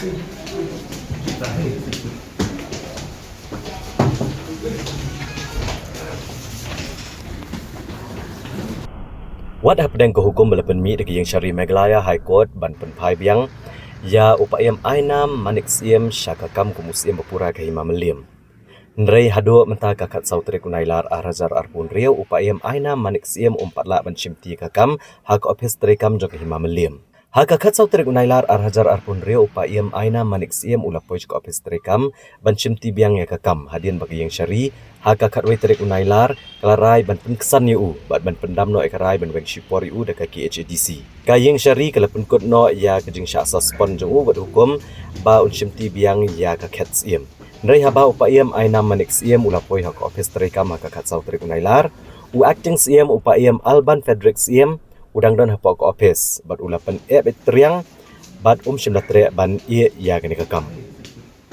Wat hapdeng ke hukum belapen mi deki yang Syari Meghalaya High Court ban penpai biang ya upayam ainam manik siem syakakam kumusiem bapura ke hima melim. Nrei hado mentah kakat sautri kunailar arhajar arpun riau upayam ainam manik siem umpatla ban cimti kakam hak ofis trikam jok hima melim. Hakakat sautri kunailar arhajar arpun riau upayam ainam manik siem ulapoi jok ofis trikam ban cimti biang ya kakam hadian bagi yang Syari hakakat wetrik unailar kelarai ban penkesan yu bat ban pendam no ekarai ban weng shipor yu dekat KHADC. Kayeng Syari kalau penkut no ya kejing syak suspend jong bat hukum ba uncimti biang ya kaket siem. Nrei haba upayam ainam manik siem ulapoi hak ofis trikam hakakat sautri unailar u acting siem upayam Alban Frederick siem udang dan hapok ofis bat ulapan betriang bat shimlatre ban ya kini kakam.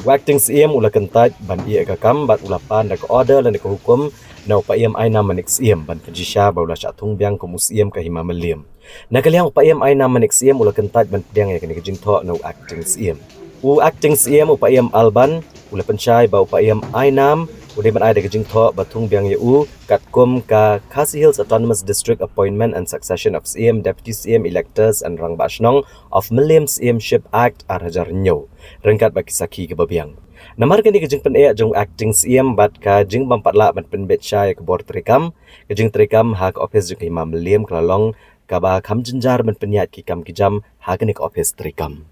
Acting siem ula kentat ban kakam bat ulapan dak order dan dak hukum na upayam aina manik siem ban penjisha ba ula syatung biang kumusiem ke hima melim. Na kaliang upayam aina manik siem ula kentat ban pediang ya kini kejing tho na acting siem. Acting siem upayam Alban ula pencai ba upayam ainam udah ban ada kejing tho batung biang yu katkum ka Khasi Hills Autonomous District Appointment and Succession of CM Deputy CM Electors and Rang Bashnong of Melim CM Ship Act arhajar nyo rengkat bagi saki ke babiang. Namar kini kejing pen jong acting CM bat ka jing bampatla ban penbet syai ke bor trikam kejing trikam hak office jong hima Melim kelalong ka ba kam jenjar ban peniat ki kam kijam hak ni ke office trikam.